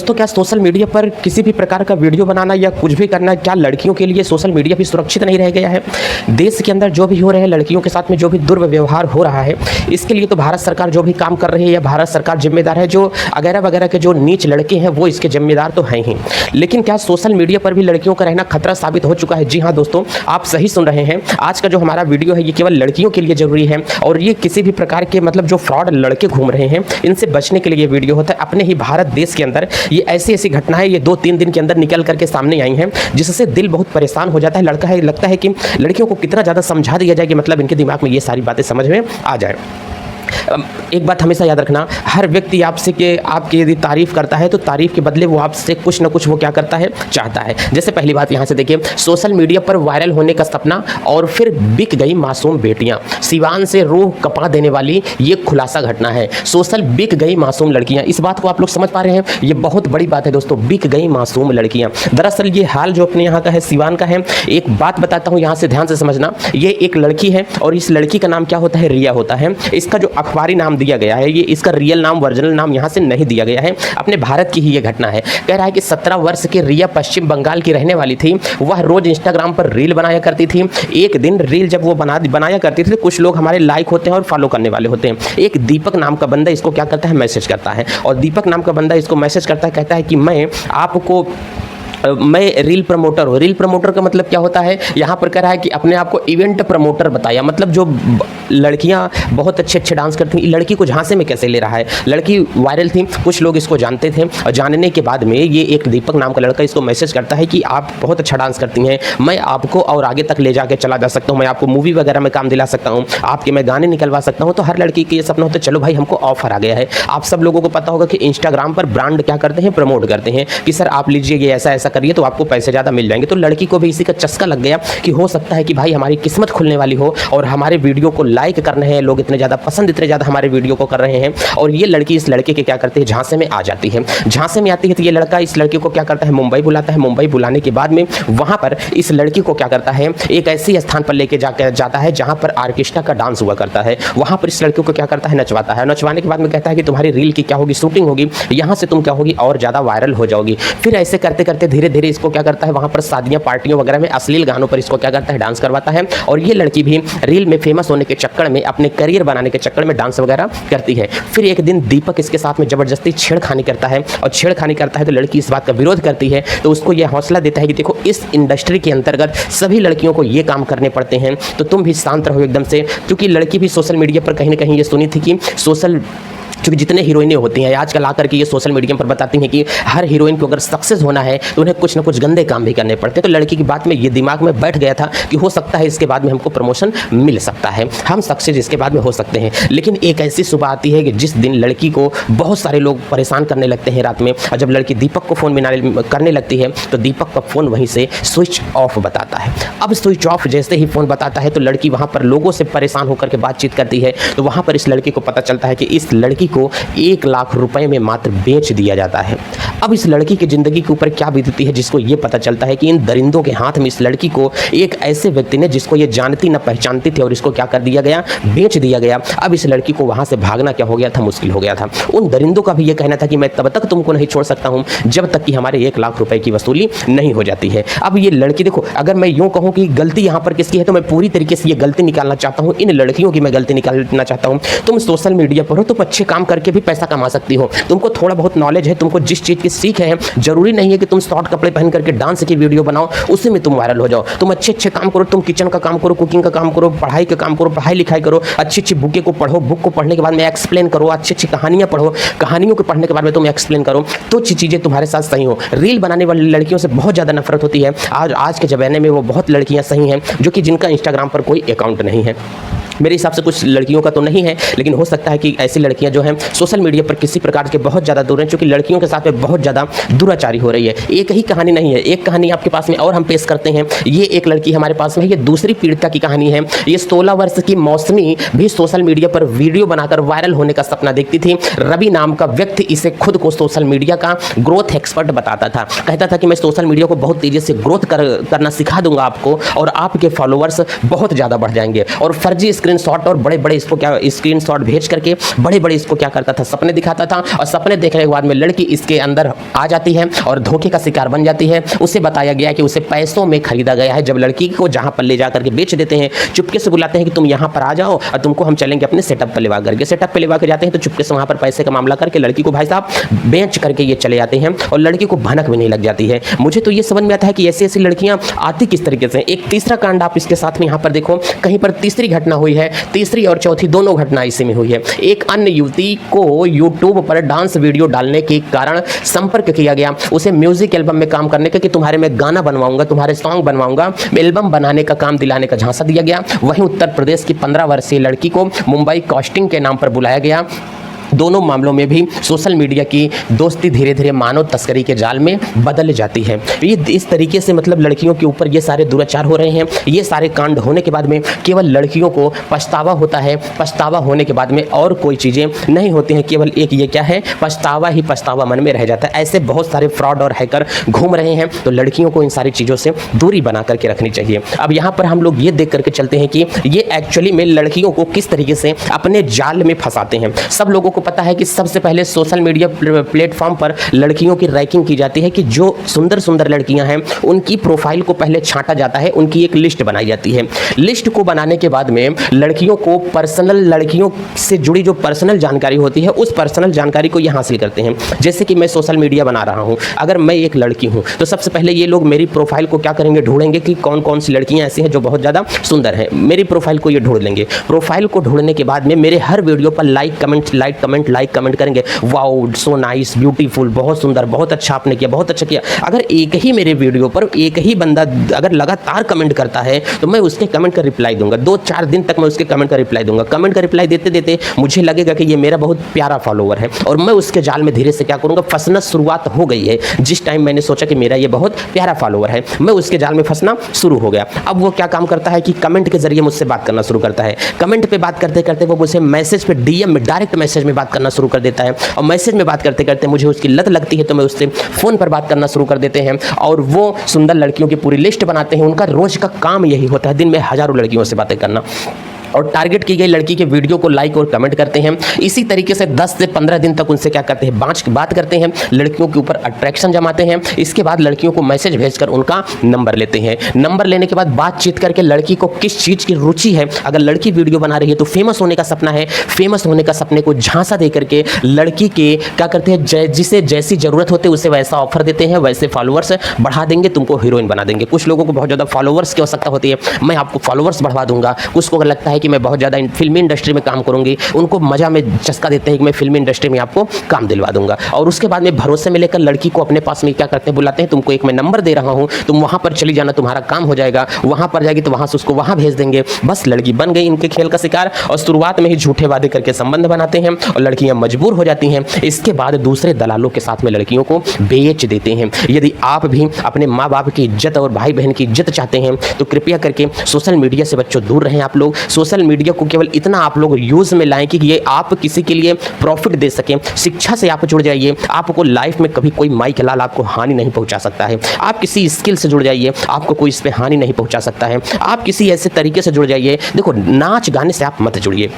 दोस्तों, क्या social media पर किसी भी प्रकार का वीडियो बनाना या कुछ भी करना, क्या लड़कियों के लिए सोशल मीडिया भी सुरक्षित नहीं रह गया है? देश के अंदर जो भी हो रहे हैं, लड़कियों के साथ में जो भी दुर्व्यवहार हो रहा है, इसके लिए तो भारत सरकार जो भी काम कर रही है या भारत सरकार जिम्मेदार है। जो वगैरह वगैरह के जो नीच लड़के हैं वो इसके जिम्मेदार तो हैं ही, लेकिन क्या सोशल मीडिया पर भी लड़कियों का रहना खतरा साबित हो चुका है? जी हाँ दोस्तों, आप सही सुन रहे हैं। आज का जो हमारा वीडियो है ये केवल लड़कियों के लिए जरूरी है, और ये किसी भी प्रकार के मतलब जो फ्रॉड लड़के घूम रहे हैं इनसे बचने के लिए ये वीडियो होता है। अपने ही भारत देश के अंदर ये ऐसी ऐसी घटनाएं ये 2-3 दिन के अंदर निकल करके सामने आई हैं, जिससे दिल बहुत परेशान हो जाता है। लगता है कि लड़कियों को कितना ज़्यादा समझा दिया जाए कि मतलब इनके दिमाग में ये सारी बातें समझ में आ जाए। एक बात हमेशा याद रखना, हर व्यक्ति आपसे के आपकी यदि तारीफ करता है तो तारीफ के बदले वो आपसे कुछ ना कुछ वो क्या करता है, चाहता है। जैसे पहली बात यहाँ से देखिए, सोशल मीडिया पर वायरल होने का सपना और फिर बिक गई मासूम बेटियां। सिवान से रूह कपा देने वाली ये खुलासा घटना है। सोशल बिक गई मासूम लड़कियां, इस बात को आप लोग समझ पा रहे हैं? ये बहुत बड़ी बात है दोस्तों, बिक गई मासूम लड़कियां। दरअसल ये हाल जो अपने यहाँ का है, सिवान का है। एक बात बताता हूँ, यहाँ से ध्यान से समझना। ये एक लड़की है और इस लड़की का नाम क्या होता है? रिया होता है। इसका जो अखबारी नाम दिया गया है, ये इसका रियल नाम, ओरिजिनल नाम यहाँ से नहीं दिया गया है। अपने भारत की ही ये घटना है। कह रहा है कि 17 वर्ष की रिया पश्चिम बंगाल की रहने वाली थी। वह रोज इंस्टाग्राम पर रील बनाया करती थी। एक दिन रील जब वो बनाया करती थी, कुछ लोग हमारे लाइक होते हैं और फॉलो करने वाले होते हैं। एक दीपक नाम का बंदा इसको क्या करता है, मैसेज करता है, और दीपक नाम का बंदा इसको मैसेज करता है, कहता है कि मैं रील प्रमोटर हूँ। रील प्रमोटर का मतलब क्या होता है? यहाँ पर कह रहा है कि अपने आप को इवेंट प्रमोटर बताया। मतलब जो लड़कियाँ बहुत अच्छे डांस करती हैं, लड़की को झांसे में कैसे ले रहा है। लड़की वायरल थी, कुछ लोग इसको जानते थे, और जानने के बाद में ये एक दीपक नाम का लड़का इसको मैसेज करता है कि आप बहुत अच्छा डांस करती हैं, मैं आपको और आगे तक ले जाके चला जा सकता हूँ, मैं आपको मूवी वगैरह में काम दिला सकता हूँ, आपके मैं गाने निकलवा सकता हूँ। तो हर लड़की के ये सपना होता है, चलो भाई हमको ऑफर आ गया है। आप सब लोगों को पता होगा कि इंस्टाग्राम पर ब्रांड क्या करते हैं, प्रमोट करते हैं कि सर आप लीजिए ये ऐसा ऐसा करिए तो आपको पैसे ज़्यादा मिल जाएंगे। तो लड़की को भी इसी का चस्का लग गया कि हो सकता है कि भाई हमारी किस्मत खुलने वाली हो और हमारे वीडियो को लाइक करने हैं लोग, इतने ज़्यादा पसंद, इतने ज़्यादा हमारे वीडियो को कर रहे हैं। और ये लड़की इस लड़के के क्या करती है, झांसे में आ जाती है। झांसे में आती है तो ये लड़का इस लड़के को क्या करता है, मुंबई बुलाता है। मुंबई बुलाने के बाद में वहाँ पर इस लड़की को क्या करता है, एक ऐसी स्थान पर लेके जाता है जहाँ पर ऑर्केस्ट्रा का डांस हुआ करता है। वहाँ पर इस लड़की को क्या करता है, नचवाता है। नचवाने के बाद में कहता है कि तुम्हारी रील की क्या होगी, शूटिंग होगी, यहाँ से तुम क्या होगी और ज़्यादा वायरल हो जाओगी। फिर ऐसे करते करते धीरे धीरे इसको क्या करता है, वहाँ पर शादियां पार्टियों वगैरह में अश्लील गानों पर इसको क्या करता है, डांस करवाता है। और ये लड़की भी रील में फेमस होने के चक्कर में, अपने करियर बनाने के चक्कर में डांस वगैरह करती है। फिर एक दिन दीपक इसके साथ में जबरदस्ती छेड़खानी करता है, और छेड़खानी करता है तो लड़की इस बात का विरोध करती है। तो उसको यह हौसला देता है कि देखो इस इंडस्ट्री के अंतर्गत सभी लड़कियों को ये काम करने पड़ते हैं, तो तुम भी शांत रहो एकदम से। क्योंकि लड़की भी सोशल मीडिया पर कहीं ना कहीं ये सुनी थी कि क्योंकि जितने हीरोइनें होती हैं आजकल आकर के ये सोशल मीडिया पर बताती हैं कि हर हीरोइन को अगर सक्सेस होना है तो उन्हें कुछ ना कुछ गंदे काम भी करने पड़ते हैं। तो लड़की की बात में ये दिमाग में बैठ गया था कि हो सकता है इसके बाद में हमको प्रमोशन मिल सकता है, हम सक्सेस इसके बाद में हो सकते हैं। लेकिन एक ऐसी सुबह आती है कि जिस दिन लड़की को बहुत सारे लोग परेशान करने लगते हैं रात में, और जब लड़की दीपक को फ़ोन करने लगती है तो दीपक का फ़ोन वहीं से स्विच ऑफ बताता है। अब स्विच ऑफ जैसे ही फ़ोन बताता है तो लड़की वहाँ पर लोगों से परेशान होकर के बातचीत करती है। तो वहाँ पर इस लड़की को पता चलता है कि इस लड़की को 1 लाख रुपए में मात्र बेच दिया जाता है। अब इस लड़की की जिंदगी के ऊपर क्या बीतती है, जिसको ये पता चलता है कि इन दरिंदों के हाथ में इस लड़की को एक ऐसे व्यक्ति ने, जिसको ये जानती न पहचानती थी, और इसको क्या कर दिया गया, बेच दिया गया। अब इस लड़की को वहां से भागना क्या हो गया था, मुश्किल हो गया था। उन दरिंदों का भी ये कहना था कि मैं तब तक तुमको नहीं छोड़ सकता हूं जब तक कि हमारे 1 लाख रुपए की वसूली नहीं हो जाती है। अब ये लड़की देखो, अगर मैं यूं कहूं कि गलती यहां पर किसकी है, तो मैं पूरी तरीके से ये गलती निकालना चाहता हूं, इन लड़कियों की मैं गलती निकालना चाहता हूं। तुम सोशल मीडिया पर हो, तुम अच्छे काम करके भी पैसा कमा सकती हो, तुमको थोड़ा बहुत नॉलेज है, तुमको जिस चीज़ की सीख है, जरूरी नहीं है कि तुम शॉर्ट कपड़े पहन करके डांस की वीडियो बनाओ, उसी में तुम वायरल हो जाओ। तुम अच्छे अच्छे काम करो, तुम किचन का काम करो, कुकिंग का काम करो, पढ़ाई का काम करो, पढ़ाई लिखाई करो, अच्छी अच्छी बुकें को पढ़ो, बुक को पढ़ने के बाद में एक्सप्लेन करो, अच्छी अच्छी कहानियाँ पढ़ो, कहानियों को पढ़ने के बाद में तुम एक्सप्लेन करो, तो चीज़ें तुम्हारे साथ सही हो। रील बनाने वाली लड़कियों से बहुत ज़्यादा नफरत होती है। आज के ज़माने में वो बहुत लड़कियाँ सही हैं जो कि जिनका इंस्टाग्राम पर कोई अकाउंट नहीं है। मेरे हिसाब से कुछ लड़कियों का तो नहीं है, लेकिन हो सकता है कि ऐसी लड़कियां जो हैं सोशल मीडिया पर किसी प्रकार के बहुत ज़्यादा दूर हैं, क्योंकि लड़कियों के साथ में बहुत ज़्यादा दुराचारी हो रही है। एक ही कहानी नहीं है, एक कहानी आपके पास में और हम पेश करते हैं। ये एक लड़की हमारे पास में है, ये दूसरी पीड़िता की कहानी है। ये 16 वर्ष की मौसमी भी सोशल मीडिया पर वीडियो बनाकर वायरल होने का सपना देखती थी। रवि नाम का व्यक्ति इसे खुद को सोशल मीडिया का ग्रोथ एक्सपर्ट बताता था। कहता था कि मैं सोशल मीडिया को बहुत तेज़ी से ग्रोथ करना सिखा दूंगा आपको, और आपके फॉलोअर्स बहुत ज़्यादा बढ़ जाएंगे। और फर्जी स्क्रीनशॉट और बड़े-बड़े इसको क्या स्क्रीनशॉट भेज करके बड़े-बड़े इसको क्या करता था, सपने दिखाता था और सपने देखने के बाद में लड़की इसके अंदर आ जाती है और धोखे का शिकार बन जाती है। उसे बताया गया कि उसे पैसों में खरीदा गया है। जब लड़की को जहां पर ले जाकर के बेच देते हैं, चुपके से बुलाते हैं कि तुम यहां पर आ जाओ और तुमको हम चलेंगे अपने सेटअप पे लेवा करके। सेटअप पे लेवा के जाते हैं तो चुपके से वहां पर पैसे का मामला करके लड़की को भाई साहब बेच करके ये चले जाते हैं और लड़की को भनक भी नहीं लग जाती है। मुझे तो ये समझ में आता है कि ऐसी लड़कियां आती किस तरीके से। एक तीसरा कांड आप इसके साथ में यहाँ पर देखो, कहीं पर तीसरी घटना हुई है, तीसरी और चौथी दोनों घटना इसी में हुई है। एक अन्य युवती को यूट्यूब पर डांस वीडियो डालने के कारण संपर्क किया गया, उसे म्यूजिक एल्बम में काम करने का कि तुम्हारे में गाना बनवाऊंगा, तुम्हारे सॉन्ग बनवाऊंगा, एल्बम बनाने का काम दिलाने का झांसा दिया गया। वहीं उत्तर प्रदेश की 15 वर्षीय लड़की को मुंबई कास्टिंग के नाम पर बुलाया गया। दोनों मामलों में भी सोशल मीडिया की दोस्ती धीरे धीरे मानव तस्करी के जाल में बदल जाती है। ये इस तरीके से मतलब लड़कियों के ऊपर ये सारे दुराचार हो रहे हैं। ये सारे कांड होने के बाद में केवल लड़कियों को पछतावा होता है। पछतावा होने के बाद में और कोई चीज़ें नहीं होती हैं, केवल एक ये क्या है, पछतावा ही पछतावा मन में रह जाता है। ऐसे बहुत सारे फ्रॉड और हैकर घूम रहे हैं, तो लड़कियों को इन सारी चीज़ों से दूरी बना करके रखनी चाहिए। अब यहाँ पर हम लोग ये देख करके चलते हैं कि ये एक्चुअली में लड़कियों को किस तरीके से अपने जाल में फंसाते हैं। सब लोगों को पता है कि सबसे पहले सोशल मीडिया प्लेटफॉर्म पर लड़कियों की रैंकिंग की जाती है कि जो सुंदर सुंदर लड़कियां हैं उनकी प्रोफाइल को पहले छांटा जाता है, उनकी एक लिस्ट बनाई जाती है। लिस्ट को बनाने के बाद में लड़कियों को पर्सनल, लड़कियों से जुड़ी जो पर्सनल जानकारी होती है उस पर्सनल जानकारी को ये हासिल करते हैं। जैसे कि मैं सोशल मीडिया बना रहा हूं, अगर मैं एक लड़की हूं तो सबसे पहले ये लोग मेरी प्रोफाइल को क्या करेंगे, ढूंढेंगे कि कौन कौन सी लड़कियां ऐसी हैं जो बहुत ज़्यादा सुंदर हैं। मेरी प्रोफाइल को ये ढूंढ लेंगे। प्रोफाइल को ढूंढने के बाद में मेरे हर वीडियो पर लाइक कमेंट करेंगे, वाओ सो नाइस, ब्यूटीफुल, बहुत सुंदर, बहुत अच्छा आपने किया, बहुत अच्छा किया। अगर एक ही मेरे वीडियो पर एक ही बंदा अगर लगातार कमेंट करता है तो मैं उसके कमेंट का रिप्लाई दूंगा। 2-4 दिन तक मैं उसके कमेंट का रिप्लाई दूंगा। कमेंट का रिप्लाई देते देते मुझे लगेगा कि ये मेरा बहुत प्यारा फॉलोवर है और मैं उसके जाल में धीरे से क्या करूंगा, फंसना शुरुआत हो गई है। जिस टाइम मैंने सोचा कि मेरा ये बहुत प्यारा फॉलोवर है, मैं उसके जाल में फंसना शुरू हो गया। अब वो क्या काम करता है कि कमेंट के जरिए मुझसे बात करना शुरू करता है। कमेंट पे बात करते करते वो मुझसे मैसेज पे, डीएम में, डायरेक्ट मैसेज में बात करना शुरू कर देता है और मैसेज में बात करते करते मुझे उसकी लत लगती है तो मैं उससे फ़ोन पर बात करना शुरू कर देते हैं और वो सुंदर लड़कियों की पूरी लिस्ट बनाते हैं। उनका रोज का काम यही होता है, दिन में हज़ारों लड़कियों से बातें करना और टारगेट की गई लड़की के वीडियो को लाइक और कमेंट करते हैं। इसी तरीके से 10 से 15 दिन तक उनसे क्या करते हैं, बात करते हैं, लड़कियों के ऊपर अट्रैक्शन जमाते हैं। इसके बाद लड़कियों को मैसेज भेजकर उनका नंबर लेते हैं। नंबर लेने के बाद बातचीत करके लड़की को किस चीज़ की रुचि है, अगर लड़की वीडियो बना रही है तो फेमस होने का सपना है, फेमस होने का सपने को झांसा दे करके लड़की के क्या करते हैं, जिसे जैसी ज़रूरत होती है उसे वैसा ऑफर देते हैं, वैसे फॉलोअर्स बढ़ा देंगे, तुमको हीरोइन बना देंगे। कुछ लोगों को बहुत ज़्यादा फॉलोअर्स की आवश्यकता होती है, मैं आपको फॉलोअर्स बढ़वा दूंगा। कुछ को लगता है कि मैं बहुत ज़्यादा फिल्मी इंडस्ट्री में काम करूंगी, उनको मजा में चस्का देते हैं कि मैं फिल्मी इंडस्ट्री में आपको काम दिलवा दूंगा। और उसके बाद में भरोसे में लेकर लड़की को अपने पास में क्या करते हैं, बुलाते हैं, तुमको एक मैं नंबर दे रहा हूं, तुम वहां पर चली जाना, तुम्हारा काम हो जाएगा। वहां पर जाएगी तो वहां से उसको वहां भेज देंगे। बस लड़की बन गई इनके खेल का शिकार और शुरुआत में ही झूठे वादे करके संबंध बनाते हैं और लड़कियां मजबूर हो जाती हैं। इसके बाद दूसरे दलालों के साथ में लड़कियों को बेच देते हैं। यदि आप भी अपने माँ बाप की इज्जत और भाई बहन की इज्जत चाहते हैं तो कृपया करके सोशल मीडिया से बच्चों दूर रहें। आप लोग सोशल मीडिया को केवल इतना आप लोग यूज में लाएं कि ये आप किसी के लिए प्रॉफिट दे सकें। शिक्षा से आप जुड़ जाइए, आपको लाइफ में कभी कोई माई के लाल आपको हानि नहीं पहुंचा सकता है। आप किसी स्किल से जुड़ जाइए, आपको कोई इस पे हानि नहीं पहुंचा सकता है। आप किसी ऐसे तरीके से जुड़ जाइए, देखो नाच गाने से आप मत जुड़िए,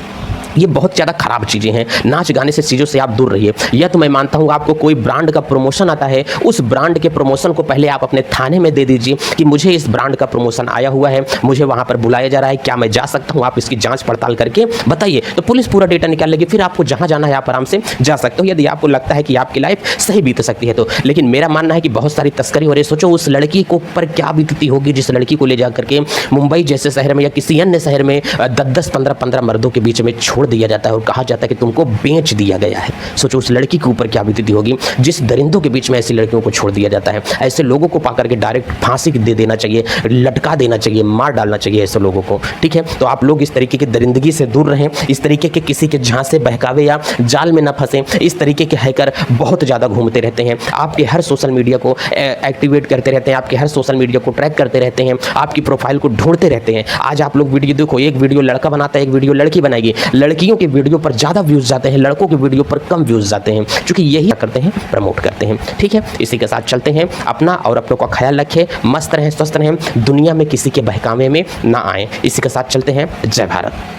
ये बहुत ज़्यादा खराब चीज़ें हैं। नाच गाने से चीज़ों से आप दूर रहिए। यह तो मैं मानता हूँ, आपको कोई ब्रांड का प्रमोशन आता है, उस ब्रांड के प्रमोशन को पहले आप अपने थाने में दे दीजिए कि मुझे इस ब्रांड का प्रमोशन आया हुआ है, मुझे वहाँ पर बुलाया जा रहा है, क्या मैं जा सकता हूँ, आप इसकी जांच पड़ताल करके बताइए। तो पुलिस पूरा डेटा निकाल लेगी, फिर आपको जहाँ जाना है आप आराम से जा सकते हो, यदि आपको लगता है कि आपकी लाइफ सही बीत सकती है तो। लेकिन मेरा मानना है कि बहुत सारी तस्करी हो रही है। सोचो उस लड़की को पर क्या बीतती होगी जिस लड़की को ले जा करके मुंबई जैसे शहर में या किसी अन्य शहर में 10-10, 15-15 मर्दों के बीच में छोड़ दिया जाता है और कहा जाता है कि तुमको बेच दिया गया है। सोचो उस लड़की के ऊपर क्या बीतती होगी जिस दरिंदों के बीच में ऐसी लड़कियों को छोड़ दिया जाता है। ऐसे लोगों को पाकर के डायरेक्ट फांसी दे देना चाहिए, लटका देना चाहिए, मार डालना चाहिए ऐसे लोगों को। ठीक है, तो आप लोग इस तरीके की दरिंदगी से दूर रहें, इस तरीके के किसी के झांसे बहकावे या जाल में ना फंसें। इस तरीके के हैकर बहुत ज़्यादा घूमते रहते हैं, आपके हर सोशल मीडिया को एक्टिवेट करते रहते हैं, आपके हर सोशल मीडिया को ट्रैक करते रहते हैं, आपकी प्रोफाइल को ढूंढते रहते हैं। आज आप लोग वीडियो देखो, एक वीडियो लड़का बनाता है, एक वीडियो लड़की बनाएगी। लड़कियों के वीडियो पर ज़्यादा व्यूज़ जाते हैं, लड़कों के वीडियो पर कम व्यूज़ जाते हैं, क्योंकि यही करते हैं, प्रमोट करते हैं। ठीक है, इसी के साथ चलते हैं। अपना और अपनों का ख्याल रखें, मस्त रहें, स्वस्थ रहें, दुनिया में किसी के बहकावे में ना आए। इसी के साथ चलते हैं। जय भारत।